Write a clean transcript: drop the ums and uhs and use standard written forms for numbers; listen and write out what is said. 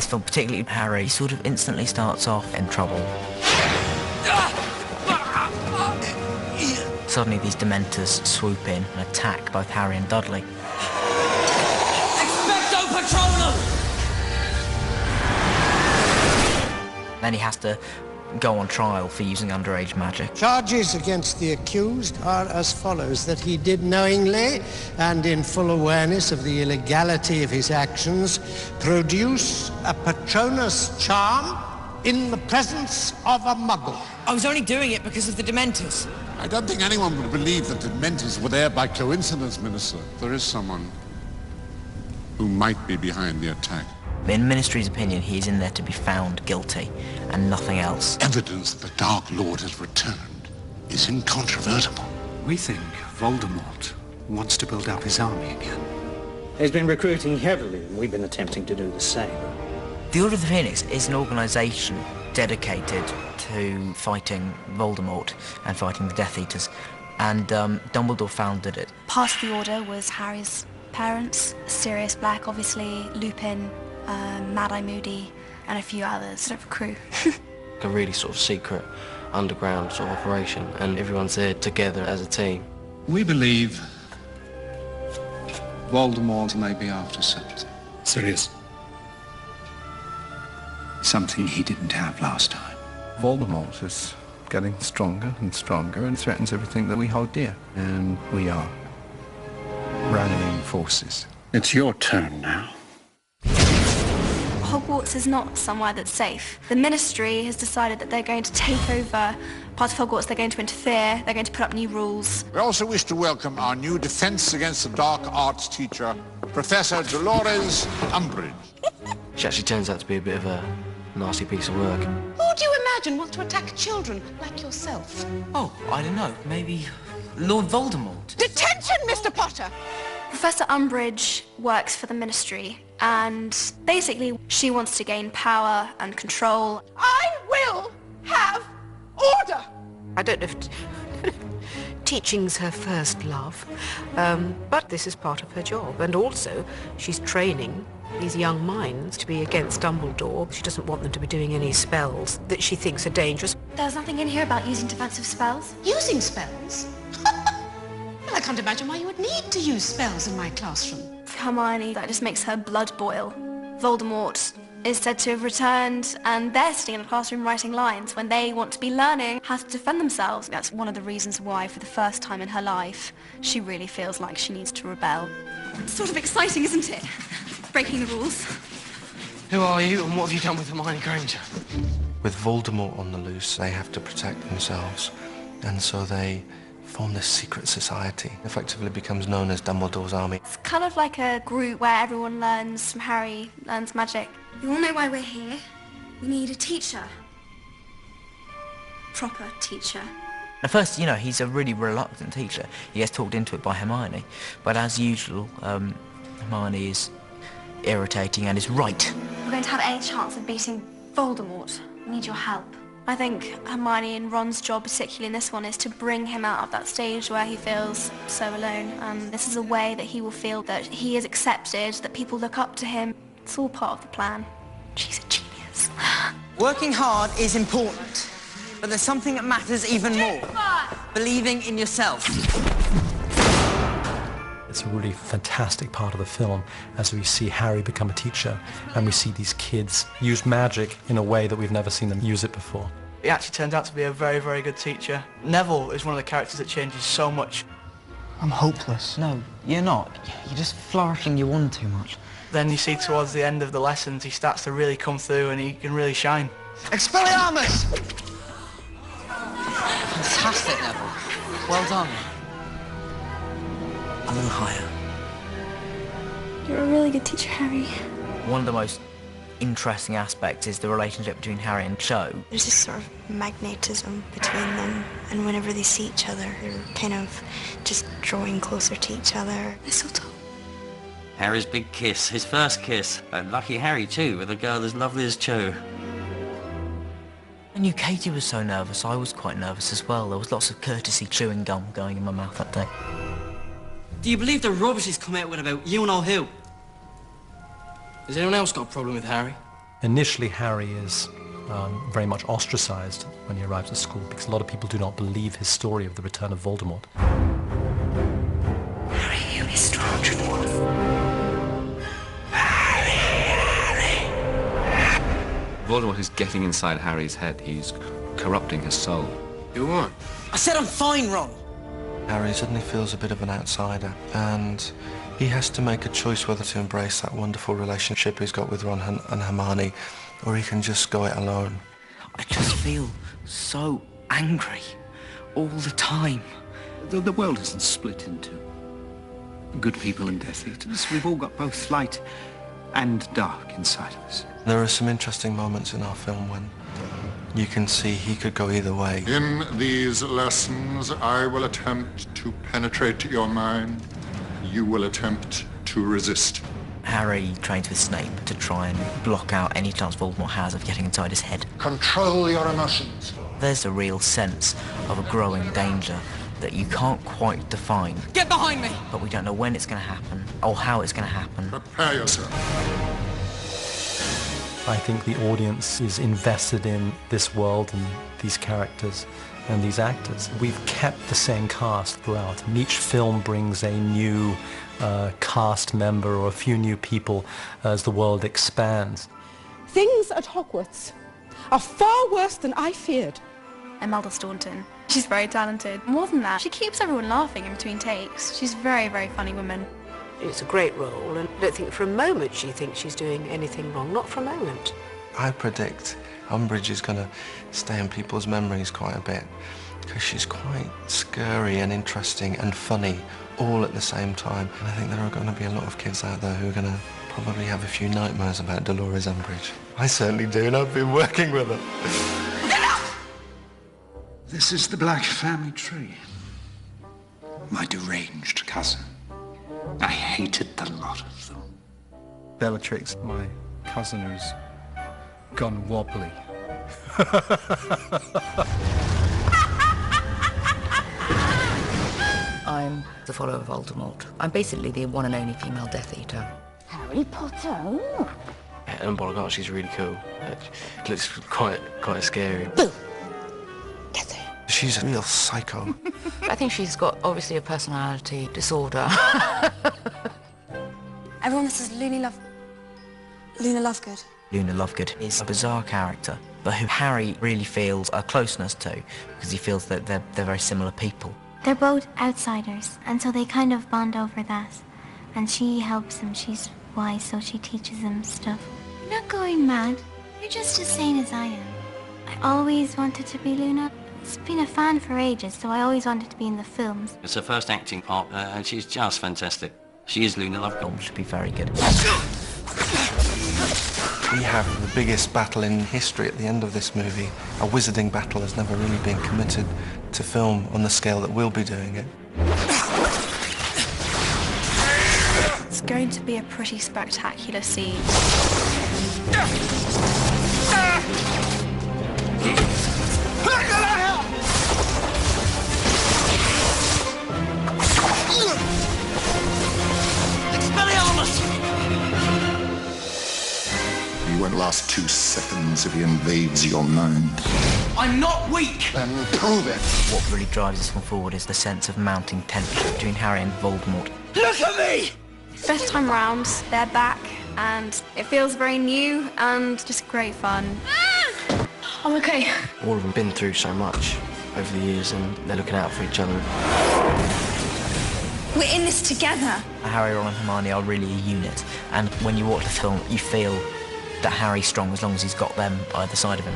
this film, particularly Harry, sort of instantly starts off in trouble. Suddenly these Dementors swoop in and attack both Harry and Dudley. Expecto Patronum! Then he has to go on trial for using underage magic. Charges against the accused are as follows: that he did knowingly and in full awareness of the illegality of his actions produce a Patronus charm in the presence of a muggle. I was only doing it because of the Dementors. I don't think anyone would believe that the Dementors were there by coincidence, Minister. There is someone who might be behind the attack. In Ministry's opinion, he is in there to be found guilty and nothing else. Evidence that the Dark Lord has returned is incontrovertible. We think Voldemort wants to build up his army again. He's been recruiting heavily, and we've been attempting to do the same. The Order of the Phoenix is an organisation dedicated to fighting Voldemort and fighting the Death Eaters, and Dumbledore founded it. Part of the Order was Harry's parents, Sirius Black, obviously, Lupin, Mad-Eye Moody, and a few others, sort of a crew. A really sort of secret underground sort of operation, and everyone's there together as a team. We believe Voldemort may be after something. Sirius. Something he didn't have last time. Voldemort is getting stronger and stronger and threatens everything that we hold dear. And we are rallying forces. It's your turn now. Hogwarts is not somewhere that's safe. The Ministry has decided that they're going to take over part of Hogwarts, they're going to interfere, they're going to put up new rules. We also wish to welcome our new Defense Against the Dark Arts teacher, Professor Dolores Umbridge. She actually turns out to be a bit of a nasty piece of work. Who do you imagine wants to attack children like yourself? Oh, I don't know. Maybe Lord Voldemort. Detention, Mr. Potter! Professor Umbridge works for the Ministry, and basically she wants to gain power and control. I will have order! I don't know if teaching's her first love, but this is part of her job. And also, she's training these young minds to be against Dumbledore. She doesn't want them to be doing any spells that she thinks are dangerous. There's nothing in here about using defensive spells. Using spells? Well, I can't imagine why you would need to use spells in my classroom. For Hermione, that just makes her blood boil. Voldemort is said to have returned, and they're sitting in a classroom writing lines when they want to be learning how to defend themselves. That's one of the reasons why, for the first time in her life, she really feels like she needs to rebel. It's sort of exciting, isn't it? Breaking the rules. Who are you and what have you done with Hermione Granger? With Voldemort on the loose, they have to protect themselves, and so they form this secret society. Effectively becomes known as Dumbledore's Army. It's kind of like a group where everyone learns from Harry, learns magic. You all know why we're here. We need a teacher. Proper teacher. At first, you know, he's a really reluctant teacher. He gets talked into it by Hermione, but as usual, Hermione is irritating and is right. We're going to have any chance of beating Voldemort. We need your help. I think Hermione and Ron's job, particularly in this one, is to bring him out of that stage where he feels so alone. And this is a way that he will feel that he is accepted, that people look up to him. It's all part of the plan. She's a genius. Working hard is important, but there's something that matters even more. Believing in yourself. It's a really fantastic part of the film as we see Harry become a teacher and we see these kids use magic in a way that we've never seen them use it before. He actually turns out to be a very, very good teacher. Neville is one of the characters that changes so much. I'm hopeless. No, you're not. You're just flourishing your wand too much. Then you see towards the end of the lessons he starts to really come through and he can really shine. Expelliarmus! Fantastic, Neville. Well done. A little higher. You're a really good teacher, Harry. One of the most interesting aspects is the relationship between Harry and Cho. There's this sort of magnetism between them, and whenever they see each other, they're kind of just drawing closer to each other. Mistletoe. Harry's big kiss, his first kiss. And lucky Harry too, with a girl as lovely as Cho. I knew Katie was so nervous, I was quite nervous as well. There was lots of courtesy chewing gum going in my mouth that day. Do you believe the rubbish he's come out with about you know who? Has anyone else got a problem with Harry? Initially, Harry is very much ostracized when he arrives at school because a lot of people do not believe his story of the return of Voldemort. Harry, you be strong. Voldemort is getting inside Harry's head. He's corrupting his soul. You what? I said I'm fine, Ron. Harry suddenly feels a bit of an outsider, and he has to make a choice whether to embrace that wonderful relationship he's got with Ron and Hermione, or he can just go it alone. I just feel so angry all the time. The world isn't split into good people and Death Eaters. We've all got both light and dark inside of us. There are some interesting moments in our film when you can see he could go either way. In these lessons, I will attempt to penetrate your mind. You will attempt to resist. Harry trains with Snape to try and block out any chance Voldemort has of getting inside his head. Control your emotions. There's a real sense of a growing danger that you can't quite define. Get behind me! But we don't know when it's going to happen or how it's going to happen. Prepare yourself. I think the audience is invested in this world and these characters and these actors. We've kept the same cast throughout, and each film brings a new cast member or a few new people as the world expands. Things at Hogwarts are far worse than I feared. Imelda Staunton. She's very talented. More than that, she keeps everyone laughing in between takes. She's a very, very funny woman. It's a great role, and I don't think for a moment she thinks she's doing anything wrong. Not for a moment. I predict Umbridge is going to stay in people's memories quite a bit because she's quite scary and interesting and funny all at the same time. And I think there are going to be a lot of kids out there who are going to probably have a few nightmares about Dolores Umbridge. I certainly do, and I've been working with her. This is the Black family tree. My deranged cousin. I hated the lot of them. Bellatrix, my cousin who's gone wobbly. I'm the follower of Voldemort. I'm basically the one and only female Death Eater. Harry Potter. Ellen Bogart, she's really cool. It looks quite scary. She's a real psycho. I think she's got, obviously, a personality disorder. Everyone says Luna Lovegood. Luna Lovegood is a bizarre character, but who Harry really feels a closeness to because he feels that they're very similar people. They're both outsiders, and so they kind of bond over that. And she helps him. She's wise, so she teaches him stuff. You're not going mad. You're just as sane as I am. I always wanted to be Luna. I've been a fan for ages, so I always wanted to be in the films. It's her first acting part, and she's just fantastic. She is Luna Lovegood. Should be very good. We have the biggest battle in history at the end of this movie. A wizarding battle has never really been committed to film on the scale that we'll be doing it. It's going to be a pretty spectacular scene. You won't last 2 seconds if he invades your mind. I'm not weak! Then prove it! What really drives this one forward is the sense of mounting tension between Harry and Voldemort. Look at me! First time round, they're back, and it feels very new and just great fun. I'm okay. All of them been through so much over the years, and they're looking out for each other. We're in this together. Harry, Ron and Hermione are really a unit, and when you watch the film, you feel that Harry's strong as long as he's got them either side of him.